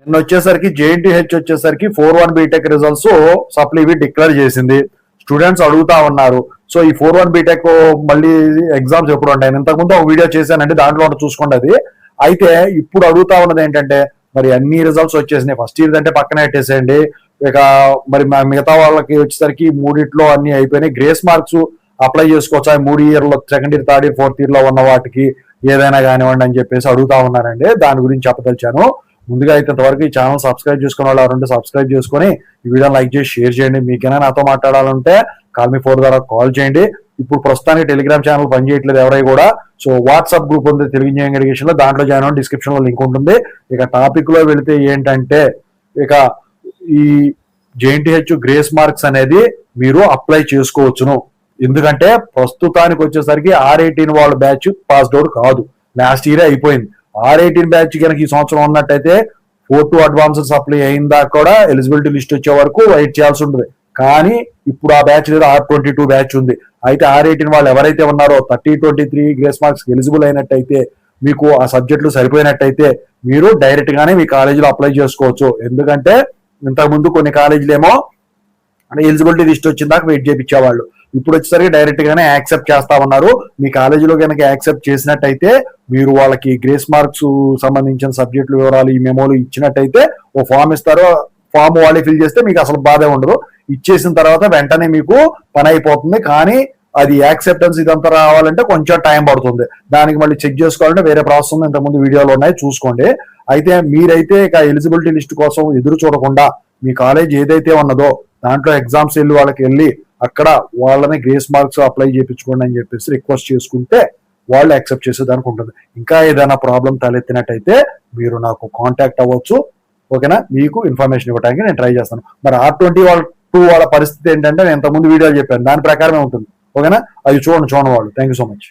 నిన్న వచ్చేసరికి JNTH వచ్చేసరికి 4-1 బీటెక్ రిజల్ట్స్ సప్లీవి డిక్లేర్ చేసింది. స్టూడెంట్స్ అడుగుతా ఉన్నారు, సో ఈ 4-1 బీటెక్ మళ్ళీ ఎగ్జామ్స్ ఎప్పుడు ఉంటాయి? ఇంతకుముందు ఒక వీడియో చేశానండి, దాంట్లో చూసుకోండి అది. అయితే ఇప్పుడు అడుగుతా ఉన్నది ఏంటంటే, మరి అన్ని రిజల్ట్స్ వచ్చేసినాయి, ఫస్ట్ ఇయర్ అంటే పక్కన పెట్టేసేయండి, ఇక మరి మిగతా వాళ్ళకి వచ్చేసరికి మూడిట్లో అన్ని అయిపోయినాయి, గ్రేస్ మార్క్స్ అప్లై చేసుకోవచ్చా 3 ఇయర్లో, second year, third year, fourth year లో ఉన్న వాటికి ఏదైనా కానివ్వండి అని చెప్పేసి అడుగుతా ఉన్నారండి. దాని గురించి చెప్పదలిచాను. ముందుగా అయితే ఇంతవరకు ఈ ఛానల్ సబ్స్క్రైబ్ చేసుకున్న వాళ్ళు ఎవరుంటే సబ్స్క్రైబ్ చేసుకుని ఈ వీడియోని లైక్ చేసి షేర్ చేయండి. మీకైనా నాతో మాట్లాడాలంటే కాల్ మీ 4 ద్వారా కాల్ చేయండి. ఇప్పుడు ప్రస్తుతానికి టెలిగ్రామ్ ఛానల్ పనిచేయట్లేదు ఎవరై కూడా, సో వాట్సాప్ గ్రూప్ ఉంది తెలుగు ఇంజనీరింగ్ ఎడ్యుకేషన్ లో, దాంట్లో జాయిన్ అవ్వండి, డిస్క్రిప్షన్ లో లింక్ ఉంటుంది. ఇక టాపిక్ లో వెళితే ఏంటంటే, ఇక ఈ JNTH గ్రేస్ మార్క్స్ అనేది మీరు అప్లై చేసుకోవచ్చును. ఎందుకంటే ప్రస్తుతానికి వచ్చేసరికి R18 వాళ్ళ బ్యాచ్ పాస్డ్ అవుట్ కాదు, లాస్ట్ ఇయర్ అయిపోయింది. R18 బ్యాచ్ కనుక ఈ సంవత్సరం ఉన్నట్టయితే 4-2 అడ్వాన్స్డ్ సప్లై అయిందా కూడా ఎలిజిబిలిటీ లిస్ట్ వచ్చే వరకు వెయిట్ చేయాల్సి ఉంటుంది. కానీ ఇప్పుడు ఆ బ్యాచ్ లేదు, R22 బ్యాచ్ ఉంది. అయితే R18 వాళ్ళు ఎవరైతే ఉన్నారో 30-23 గ్రేస్ మార్క్స్ ఎలిజిబుల్ అయినట్టయితే, మీకు ఆ సబ్జెక్టులు సరిపోయినట్టయితే మీరు డైరెక్ట్ గానే మీ కాలేజీలో అప్లై చేసుకోవచ్చు. ఎందుకంటే ఇంతకుముందు కొన్ని కాలేజీలు ఏమో ఎలిజిబిలిటీ లిస్ట్ వచ్చిన దాకా వెయిట్ చేయించేవాళ్ళు, ఇప్పుడు వచ్చేసరికి డైరెక్ట్ గానే యాక్సెప్ట్ చేస్తా ఉన్నారు. మీ కాలేజీలో కనుక యాక్సెప్ట్ చేసినట్టయితే మీరు వాళ్ళకి గ్రేస్ మార్క్స్ సంబంధించిన సబ్జెక్టుల వివరాలు ఈ మెమోలు ఇచ్చినట్టయితే ఓ ఫామ్ ఇస్తారు, ఫామ్ వాళ్ళే ఫిల్ చేస్తే మీకు అసలు బాధే ఉండదు. ఇచ్చేసిన తర్వాత వెంటనే మీకు పని అయిపోతుంది. కానీ అది యాక్సెప్టెన్స్ ఇదంతా రావాలంటే కొంచెం టైం పడుతుంది. దానికి మళ్ళీ చెక్ చేసుకోవాలంటే వేరే ప్రాసెస్ ఉంది, ఇంతకుముందు వీడియోలో ఉన్నాయి, చూసుకోండి. అయితే మీరైతే ఇక ఎలిజిబిలిటీ లిస్ట్ కోసం ఎదురు చూడకుండా మీ కాలేజ్ ఏదైతే ఉన్నదో దాంట్లో ఎగ్జామ్స్ వెళ్ళి వాళ్ళకి వెళ్ళి అక్కడ వాళ్ళని గ్రేస్ మార్క్స్ అప్లై చేయించుకోండి అని చెప్పేసి రిక్వెస్ట్ చేసుకుంటే వాళ్ళు యాక్సెప్ట్ చేసేదానికి ఉంటుంది. ఇంకా ఏదైనా ప్రాబ్లం తలెత్తినట్టయితే మీరు నాకు కాంటాక్ట్ అవ్వచ్చు, ఓకేనా? మీకు ఇన్ఫర్మేషన్ ఇవ్వడానికి నేను ట్రై చేస్తాను. మరి R22 వాళ్ళ పరిస్థితి ఏంటంటే, నేను ఇంతకుముందు వీడియోలు చెప్పాను, దాని ప్రకారమే ఉంటుంది, ఓకేనా? అది చూడండి వాళ్ళు. Thank you so much.